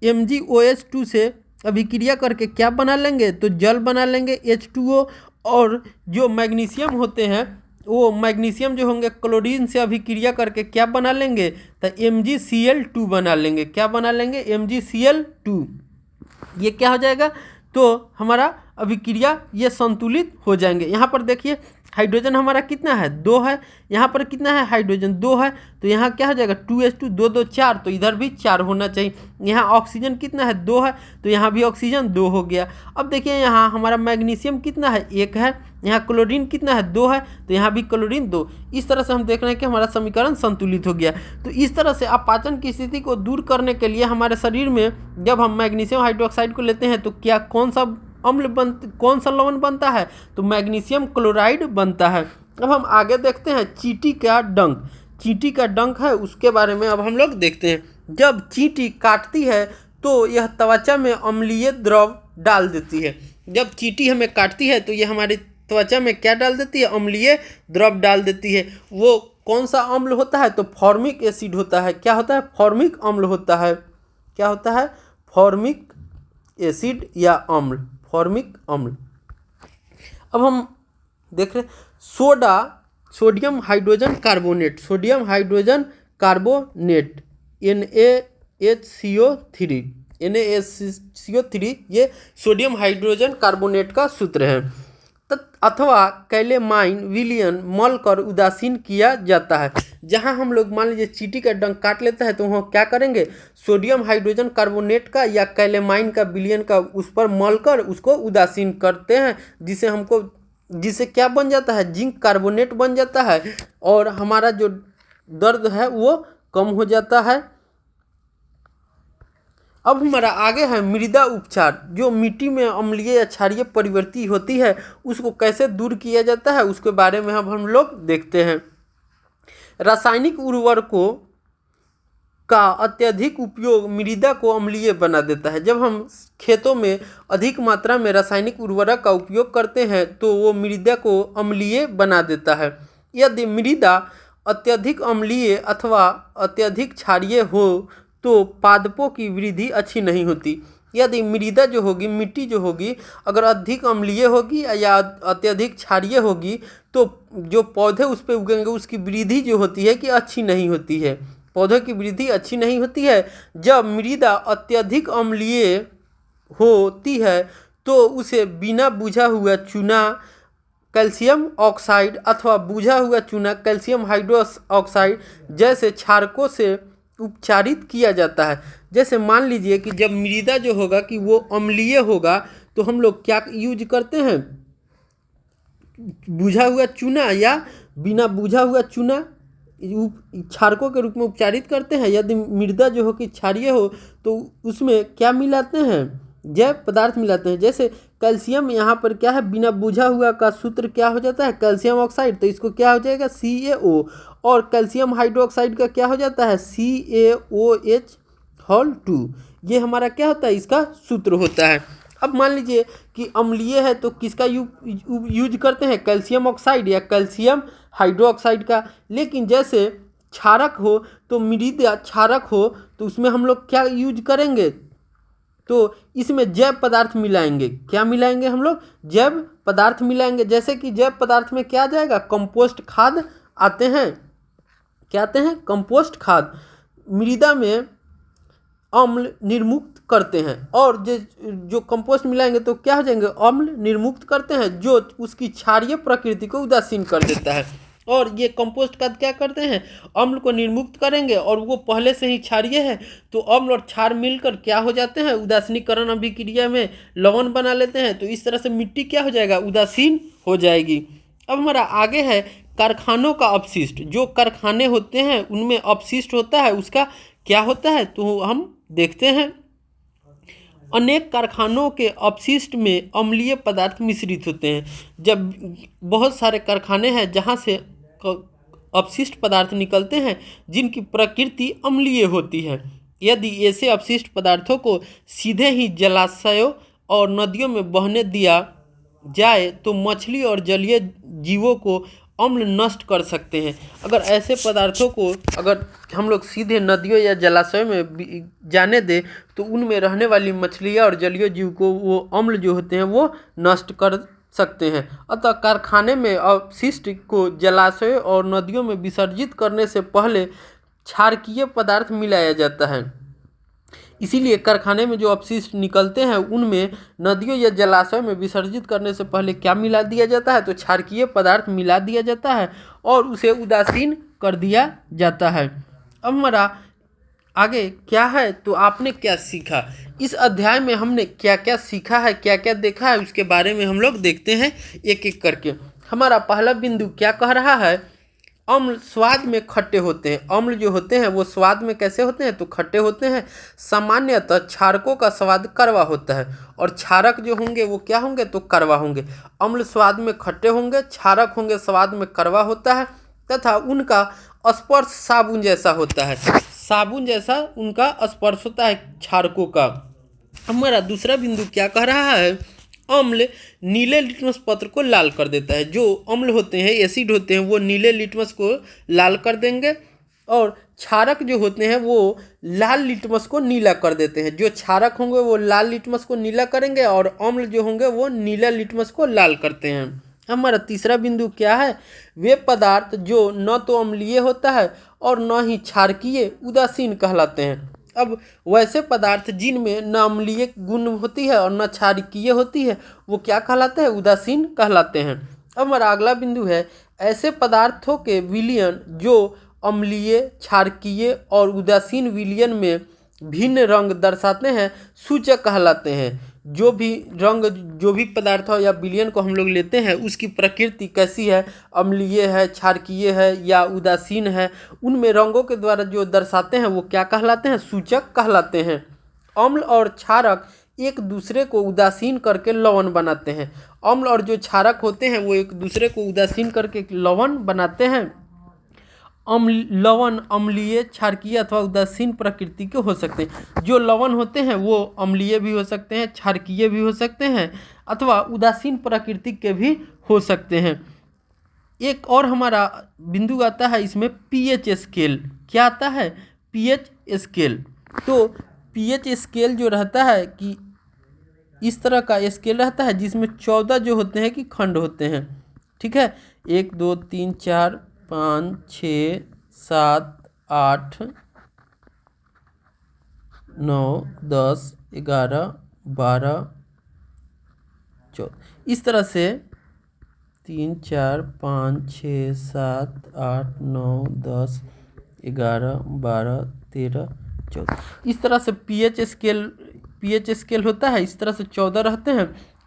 MgOH2 से अभिक्रिया करके क्या बना लेंगे, तो जल बना लेंगे H2O। और जो मैग्नीशियम होते हैं वो मैग्नीशियम जो होंगे क्लोरीन से अभिक्रिया करके क्या बना लेंगे, तो MgCl2 बना लेंगे। क्या बना लेंगे, MgCl2। ये क्या हो जाएगा, तो हमारा अभिक्रिया ये संतुलित हो जाएंगे। यहाँ पर देखिए हाइड्रोजन हमारा कितना है, 2 है। यहाँ पर कितना है, हाइड्रोजन 2 है, तो यहाँ क्या हो जाएगा 2H2, 2 2 4, तो इधर भी 4 होना चाहिए। यहाँ ऑक्सीजन कितना है, 2 है, तो यहाँ भी ऑक्सीजन 2 हो गया। अब देखिए यहाँ हमारा मैग्नीशियम कितना है, 1 है। यहाँ क्लोरीन कितना है, 2 है, तो यहाँ भी क्लोरीन 2। इस तरह से हम देख रहे हैं कि हमारा समीकरण संतुलित हो गया। तो इस तरह से अपाचन की स्थिति को दूर करने के लिए हमारे शरीर में जब हम मैग्नीशियम हाइड्रोक्साइड को लेते हैं तो कौन सा लवण बनता है, तो मैग्नीशियम क्लोराइड बनता है। अब हम आगे देखते हैं चींटी का डंक है, उसके बारे में अब हम लोग देखते हैं। जब चींटी काटती है तो यह त्वचा में अम्लीय द्रव डाल देती है। जब चींटी हमें काटती है तो यह हमारी त्वचा में क्या डाल देती है, अम्लीय द्रव डाल देती है। वो कौन सा अम्ल होता है, तो फॉर्मिक एसिड होता है। क्या होता है, फॉर्मिक अम्ल होता है। क्या होता है, फॉर्मिक एसिड या अम्ल, फॉर्मिक अम्ल। अब हम देख रहे सोडियम हाइड्रोजन कार्बोनेट NaHCO3 ये सोडियम हाइड्रोजन कार्बोनेट का सूत्र है। अथवा कैलेमाइन विलियन मल कर उदासीन किया जाता है। जहां हम लोग मान लीजिए चींटी का डंक काट लेता है तो वहाँ क्या करेंगे, सोडियम हाइड्रोजन कार्बोनेट का या कैलेमाइन का विलियन का उस पर मल कर उसको उदासीन करते हैं, जिससे क्या बन जाता है, जिंक कार्बोनेट बन जाता है, और हमारा जो दर्द है वो कम हो जाता है। अब हमारा आगे है मृदा उपचार। जो मिट्टी में अम्लीय या क्षारीय प्रवृत्ति होती है उसको कैसे दूर किया जाता है उसके बारे में अब हम लोग देखते हैं। रासायनिक उर्वरकों का अत्यधिक उपयोग मृदा को अम्लीय बना देता है। जब हम खेतों में अधिक मात्रा में रासायनिक उर्वरक का उपयोग करते हैं तो वो मृदा को अम्लीय बना देता है। यदि मृदा अत्यधिक अम्लीय अथवा अत्यधिक क्षारीय हो तो पादपों की वृद्धि अच्छी नहीं होती। यदि मृदा जो होगी, मिट्टी जो होगी, अगर अधिक अम्लीय होगी या अत्यधिक क्षारीय होगी तो जो पौधे उस पर उगेंगे उसकी वृद्धि जो होती है कि अच्छी नहीं होती है, पौधों की वृद्धि अच्छी नहीं होती है। जब मृदा अत्यधिक अम्लीय होती है तो उसे बिना बुझा हुआ चूना कैल्शियम ऑक्साइड अथवा बुझा हुआ चूना कैल्शियम हाइड्रोक्साइड जैसे क्षारकों से उपचारित किया जाता है। जैसे मान लीजिए कि जब मृदा जो होगा कि वो अम्लीय होगा तो हम लोग क्या यूज करते हैं, बुझा हुआ चूना या बिना बुझा हुआ चूना क्षारकों के रूप में उपचारित करते हैं। यदि मृदा जो हो कि क्षारीय हो तो उसमें क्या मिलाते हैं, जैव पदार्थ मिलाते हैं। जैसे कैल्शियम यहाँ पर क्या है, बिना बुझा हुआ का सूत्र क्या हो जाता है, कैल्शियम ऑक्साइड, तो इसको क्या हो जाएगा CaO, और कैल्शियम हाइड्रोक्साइड का क्या हो जाता है CaOH2। ये हमारा क्या होता है, इसका सूत्र होता है। अब मान लीजिए कि अम्लीय है तो किसका यूज करते हैं, कैल्शियम ऑक्साइड या कैल्शियम हाइड्रोक्साइड का। लेकिन जैसे क्षारक हो तो मृदा क्षारक हो तो उसमें हम लोग क्या यूज करेंगे, तो इसमें जैव पदार्थ मिलाएंगे। क्या मिलाएंगे हम लोग, जैव पदार्थ मिलाएंगे। जैसे कि जैव पदार्थ में क्या जाएगा, कंपोस्ट खाद आते हैं। क्या आते हैं, कंपोस्ट खाद मृदा में अम्ल निर्मुक्त करते हैं, और जो कंपोस्ट मिलाएंगे तो क्या हो जाएंगे, अम्ल निर्मुक्त करते हैं, जो उसकी क्षारीय प्रकृति को उदासीन कर देता है। और ये कंपोस्ट खाद क्या करते हैं, अम्ल को निर्मुक्त करेंगे, और वो पहले से ही क्षारीय है तो अम्ल और क्षार मिलकर क्या हो जाते हैं, उदासीनीकरण अभिक्रिया में लवण बना लेते हैं। तो इस तरह से मिट्टी क्या हो जाएगा, उदासीन हो जाएगी। अब हमारा आगे है कारखानों का अपशिष्ट। जो कारखाने होते हैं उनमें अपशिष्ट होता है, उसका क्या होता है तो हम देखते हैं। अनेक कारखानों के अपशिष्ट में अम्लीय पदार्थ मिश्रित होते हैं। जब बहुत सारे कारखाने हैं जहाँ से अपशिष्ट पदार्थ निकलते हैं जिनकी प्रकृति अम्लीय होती है, यदि ऐसे अपशिष्ट पदार्थों को सीधे ही जलाशयों और नदियों में बहने दिया जाए तो मछली और जलीय जीवों को अम्ल नष्ट कर सकते हैं। अगर ऐसे पदार्थों को अगर हम लोग सीधे नदियों या जलाशयों में जाने दें तो उनमें रहने वाली मछलियाँ और जलीय जीव को वो अम्ल जो होते हैं वो नष्ट कर सकते हैं। अतः कारखाने में अपशिष्ट को जलाशयों और नदियों में विसर्जित करने से पहले क्षारकीय पदार्थ मिलाया जाता है। इसीलिए कारखाने में जो अपशिष्ट निकलते हैं उनमें नदियों या जलाशयों में विसर्जित करने से पहले क्या मिला दिया जाता है, तो क्षारकीय पदार्थ मिला दिया जाता है और उसे उदासीन कर दिया जाता है। अब हमारा आगे क्या है, तो आपने क्या सीखा इस अध्याय में, हमने क्या क्या सीखा है, क्या क्या देखा है, उसके बारे में हम लोग देखते हैं एक एक करके। हमारा पहला बिंदु क्या कह रहा है, अम्ल स्वाद में खट्टे होते हैं। अम्ल जो होते हैं वो स्वाद में कैसे होते हैं, तो खट्टे होते हैं। सामान्यतः क्षारकों का स्वाद कड़वा होता है और क्षारक जो होंगे वो क्या होंगे, तो कड़वा होंगे। अम्ल स्वाद में खट्टे होंगे, क्षारक होंगे स्वाद में कड़वा होता है, तथा उनका स्पर्श साबुन जैसा होता है। साबुन जैसा उनका स्पर्श होता है क्षारकों का। हमारा दूसरा बिंदु क्या कह रहा है, अम्ल नीले लिटमस पत्र को लाल कर देता है। जो अम्ल होते हैं, एसिड होते हैं, वो नीले लिटमस को लाल कर देंगे, और क्षारक जो होते हैं वो लाल लिटमस को नीला कर देते हैं। जो क्षारक होंगे वो लाल लिटमस को नीला करेंगे और अम्ल जो होंगे वो नीला लिटमस को लाल करते हैं। हमारा तीसरा बिंदु क्या है, वे पदार्थ जो न तो अम्लीय होता है और न ही क्षारकीय उदासीन कहलाते हैं। अब वैसे पदार्थ जिनमें न अम्लीय गुण होती है और न क्षारकीय होती है वो क्या कहलाते हैं, उदासीन कहलाते हैं। अब हमारा अगला बिंदु है, ऐसे पदार्थों के विलयन जो अम्लीय, क्षारकीय और उदासीन विलयन में भिन्न रंग दर्शाते हैं सूचक कहलाते हैं। जो भी पदार्थ हो या विलयन को हम लोग लेते हैं उसकी प्रकृति कैसी है, अम्लीय है, क्षारकीय है या उदासीन है, उनमें रंगों के द्वारा जो दर्शाते हैं वो क्या कहलाते हैं, सूचक कहलाते हैं। अम्ल और क्षारक एक दूसरे को उदासीन करके लवण बनाते हैं। अम्ल और जो क्षारक होते हैं वो एक दूसरे को उदासीन करके लवण बनाते हैं। लवण अम्लीय, क्षारकीय अथवा उदासीन प्रकृति के हो सकते हैं। जो लवण होते हैं वो अम्लीय भी हो सकते हैं, क्षारकीय भी हो सकते हैं अथवा उदासीन प्रकृति के भी हो सकते हैं। एक और हमारा बिंदु आता है इसमें पीएच स्केल। क्या आता है, पीएच स्केल। तो पीएच स्केल जो रहता है कि इस तरह का स्केल रहता है जिसमें 14 जो होते हैं कि खंड होते हैं, ठीक है। 1 2 3 4 5 6 7 8 9 10 11 12 14 इस तरह से 3 4 5 6 7 8 9 10 11 12 13 14 इस तरह से पीएच स्केल होता है। इस तरह से 14 रहते हैं।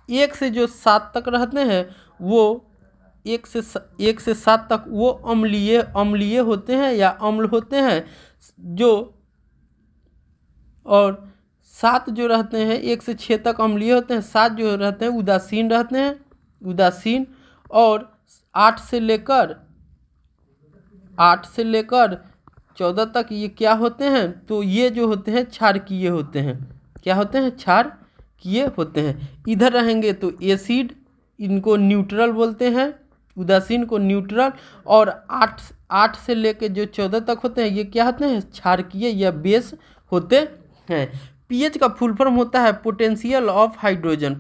1 से जो 7 तक रहते हैं वो 1 से 7 तक वो अम्लीय होते हैं या अम्ल होते हैं जो, और 7 जो रहते हैं 1 से 6 तक अम्लीय होते हैं। 7 जो रहते हैं उदासीन रहते हैं, उदासीन। और 8 से लेकर 14 तक ये क्या होते हैं, तो ये जो होते हैं क्षारकीय होते हैं। क्या होते हैं? क्षारकीय होते हैं। इधर रहेंगे तो एसिड, इनको न्यूट्रल बोलते हैं, उदासीन को न्यूट्रल। और 8 से लेकर जो 14 तक होते हैं ये क्या होते हैं? क्षारकीय या बेस होते हैं। पीएच का फुल फॉर्म होता है potential of hydrogen.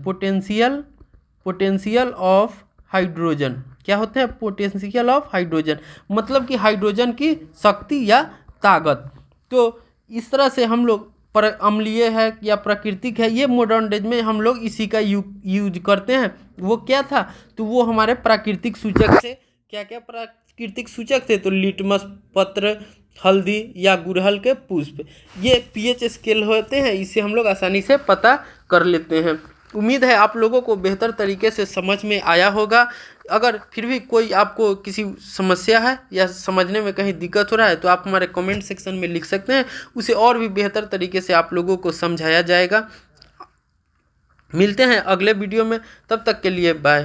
Potential of hydrogen क्या होते हैं? पोटेंशियल ऑफ हाइड्रोजन मतलब कि हाइड्रोजन की शक्ति या ताकत। तो इस तरह से हम लोग अम्लीय है या प्राकृतिक है, ये मॉडर्न डेज में हम लोग इसी का यूज करते हैं। वो क्या था? तो वो हमारे प्राकृतिक सूचक थे। क्या क्या प्राकृतिक सूचक थे? तो लिटमस पत्र, हल्दी या गुड़हल के पुष्प, ये पीएच स्केल होते हैं। इसे हम लोग आसानी से पता कर लेते हैं। उम्मीद है आप लोगों को बेहतर तरीके से समझ में आया होगा। अगर फिर भी कोई आपको किसी समस्या है या समझने में कहीं दिक्कत हो रहा है तो आप हमारे कमेंट सेक्शन में लिख सकते हैं, उसे और भी बेहतर तरीके से आप लोगों को समझाया जाएगा। मिलते हैं अगले वीडियो में, तब तक के लिए बाय।